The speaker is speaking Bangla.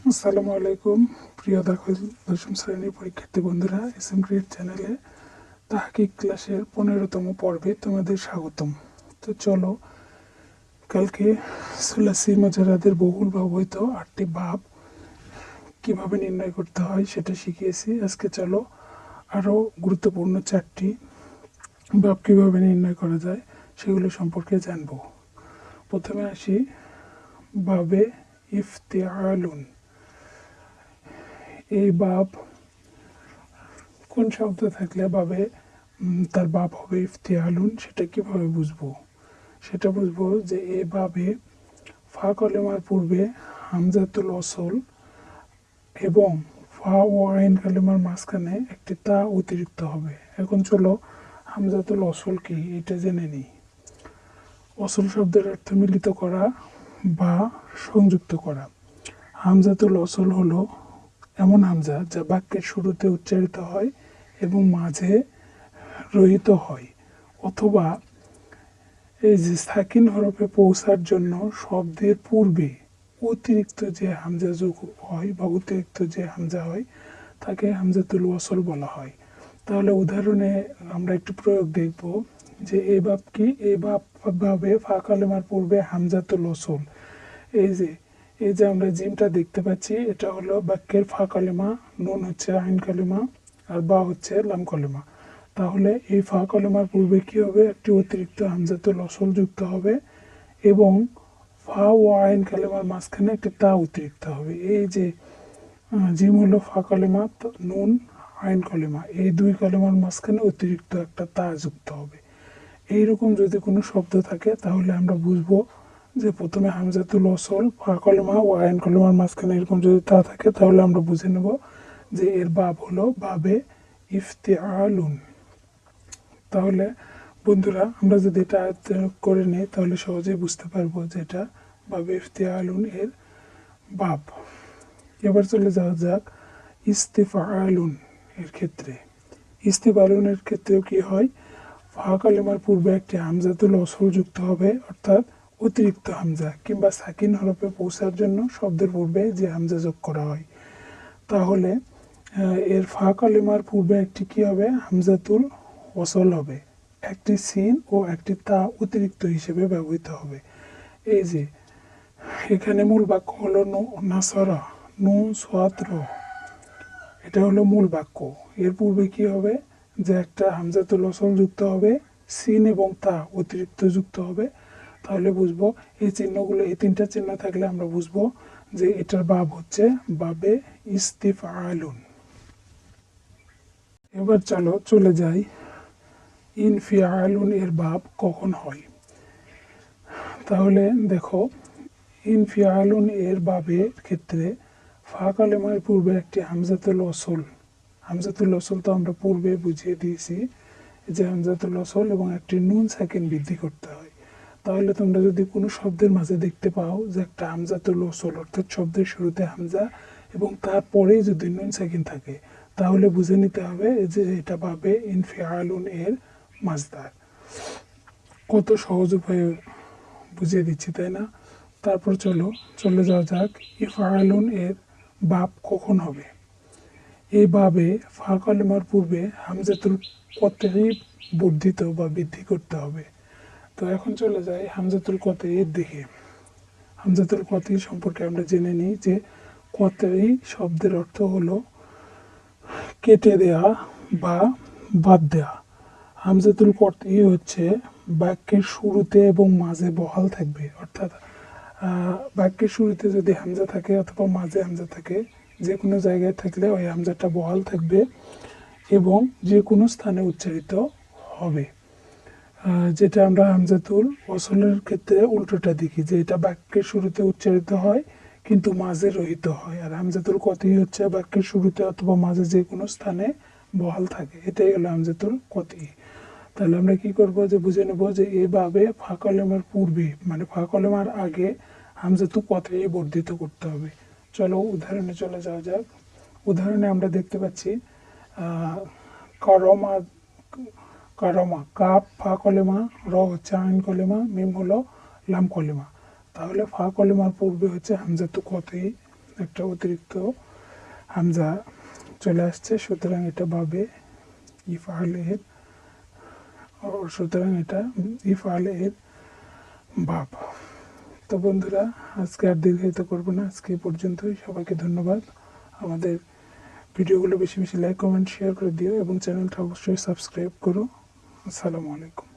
আসসালামু আলাইকুম প্রিয় দশম শ্রেণীর পরীক্ষার্থী বন্ধুরা, এসএম ক্রিয়েট চ্যানেলে তাহকিক ক্লাসের 15তম পর্বে তোমাদের স্বাগতম। তো চলো, কালকে সুলাসি মুজারাদের বহুল ব্যবহৃত 8টি ভাব কিভাবে নির্ণয় করতে হয় সেটা শিখিয়েছি। আজকে চলো আরও গুরুত্বপূর্ণ 4টি ভাব কিভাবে নির্ণয় করা যায় সেগুলো সম্পর্কে জানব। প্রথমে আসি বাবে ইফতিআলুন। এই ভাব কোন শব্দ থাকলে ভাবে তার ভাব হবে ইফতিআলুন, সেটা কিভাবে বুঝবো? সেটা বুঝবো যে এই ভাবে ফা কলেমার পূর্বে হামজাতুল ওসল এবং ফা ও আইন কালেমার মাঝখানে একটি তা অতিরিক্ত হবে। এখন চলো হামজাতুল ওসল কি এটা জেনে নিই। ওসল শব্দের অর্থ মিলিত করা বা সংযুক্ত করা। হামজাতুল ওসল হলো এমন হামজা যা বাক্যের শুরুতে উচ্চারিত হয় এবং মাঝে রহিত হয়, অথবা এই যে সাকিন হরফে পৌঁছার জন্য শব্দের পূর্বে অতিরিক্ত যে হামজা যোগ হয় বা অতিরিক্ত যে হামজা হয় তাকে হামজাতুল ওয়াসল বলা হয়। তাহলে উদাহরণে আমরা একটু প্রয়োগ দেখব যে এই ভাব কি, এই ভাবে ফা কালেমার পূর্বে হামজাতুল ওয়াসল। এই যে আমরা জিমটা দেখতে পাচ্ছি, এটা হলো বাক্যের ফা কালেমা, নুন হচ্ছে আইন কালেমা আর বা হচ্ছে লাম কালেমা। তাহলে এই ফা কলেমার পূর্বে কি হবে, একটি অতিরিক্ত হামজাতুল ওসল যুক্ত হবে এবং ফা ও আইন কালেমার মাঝখানে একটি তা অতিরিক্ত হবে। এই যে জিম হলো ফা কলেমা, নুন আইন কলেমা, এই দুই কলেমার মাঝখানে অতিরিক্ত একটা তা যুক্ত হবে। এইরকম যদি কোনো শব্দ থাকে তাহলে আমরা বুঝবো যে প্রথমে হামজাতুল ওসল, ফা কলেমা ও আইন কলেমার মাঝখানে এরকম যদি তা থাকে তাহলে আমরা বুঝে নেব যে এর ভাব হলো বাবে ইফতিআলুন। তাহলে বন্ধুরা, আমরা যদি এটা আয়ত্ত করে নিই তাহলে সহজেই বুঝতে পারবো যে এটা বাবে ইফতিআলুন এর ভাব। এবার চলে যাওয়া যাক ইস্তিফআলুন এর ক্ষেত্রে। ইস্তিফআলুনের ক্ষেত্রেও কি হয়, ফা কালেমার পূর্বে একটি হামজাতুল ওসল যুক্ত হবে, অর্থাৎ অতিরিক্ত হামজা কিংবা সাকিন হরফে পৌঁছার জন্য শব্দের পূর্বে যে হামজা যোগ করা হয়। তাহলে এর ফা কালেমার পূর্বে একটি কি হবে, হামজাতুল ওসল হবে, একটি সিন ও একটি তা অতিরিক্ত হিসেবে ব্যবহৃত হবে। এই যে এখানে মূল বাক্য হলো নাসরা, নুন সাত র, এটা হলো মূল বাক্য। এর পূর্বে কি হবে, যে একটা হামজাতুল ওসল যুক্ত হবে, সিন এবং তা অতিরিক্ত যুক্ত হবে। তাহলে বুঝবো এই চিহ্নগুলো, এই তিনটা চিহ্ন থাকলে আমরা বুঝবো যে এটার ভাব হচ্ছে বাবে ইস্তিফআলুন। এবার চলে যাই ইনফিআলুন এর ভাব কখন হয়। তাহলে দেখো, ইনফিআলুন এর ভাবের ক্ষেত্রে ফা কালেমার পূর্বে একটি হামজাতুল ওসল, হামজাতুল ওসল তো আমরা পূর্বে বুঝিয়ে দিয়েছি যে হামজাতুল ওসল এবং একটি নুন সাকিন বৃদ্ধি করতে হয়। তাহলে তোমরা যদি কোনো শব্দের মাঝে দেখতে পাও যে একটা হামজাতুল ওসল, অর্থাৎ শব্দের শুরুতে হামজা এবং তারপরেই যদি নুন সাকিন থাকে, তাহলে বুঝে নিতে হবে যে এটা ভাবে ইনফিআলুন এর মাজদার। কত সহজ উপায়ে বুঝিয়ে দিচ্ছি, তাই না? তারপর চলে যাওয়া যাক ইফআলুন এর ভাব কখন হবে। এই ভাবে ফা কালেমার পূর্বে হামজাতুল কতই বর্ধিত বা বৃদ্ধি করতে হবে। তো এখন চলে যাই হামজাতুল কতইয়ের দিকে। হামজাতুল কতই সম্পর্কে আমরা জেনে নিই যে কতই শব্দের অর্থ হলো কেটে দেয়া বা বাদ দেয়া। হামজাতুল কতই হচ্ছে বাক্যের শুরুতে এবং মাঝে বহাল থাকবে, অর্থাৎ বাক্যের শুরুতে যদি হামজা থাকে অথবা মাঝে হামজা থাকে, যে কোনো জায়গায় থাকলে ওই হামজাটা বহাল থাকবে এবং যে কোনো স্থানে উচ্চারিত হবে। যেটা আমরা হামজাতুল ওসলের ক্ষেত্রে উল্টোটা দেখি, যে এটা বাক্যের শুরুতে উচ্চারিত হয় কিন্তু মাঝে রহিত হয়, আর হামজাতুল কতই হচ্ছে বাক্যের শুরুতে অথবা মাঝে যে কোনো স্থানে বহাল থাকে। এটাই হলো হামজাতুল কতই। তাহলে আমরা কি করব, যে বুঝে নেব যে এইভাবে ফা কলেমার পূর্বে মানে ফা কলেমার আগে হামজাতুল কতই বর্ধিত করতে হবে। চলো উদাহরণে চলে যাওয়া যাক। উদাহরণে আমরা দেখতে পাচ্ছি করমা, কারমা, কাপ ফা কলেমা, র হচ্ছে আইন কলেমা, মিম হলো লাম কলেমা। তাহলে ফা কলেমার পূর্বে হচ্ছে হামজাতু কতই একটা অতিরিক্ত হামজা চলে আসছে, সুতরাং এটা বাবে ইফআলের, সুতরাং এটা ইফআলের ভাব। তো বন্ধুরা, আজকে আর দীর্ঘায়িত করবো না, আজকে এই পর্যন্তই। সবাইকে ধন্যবাদ। আমাদের ভিডিওগুলো বেশি বেশি লাইক, কমেন্ট, শেয়ার করে দিও এবং চ্যানেলটা অবশ্যই সাবস্ক্রাইব করো। আসসালামু আলাইকুম।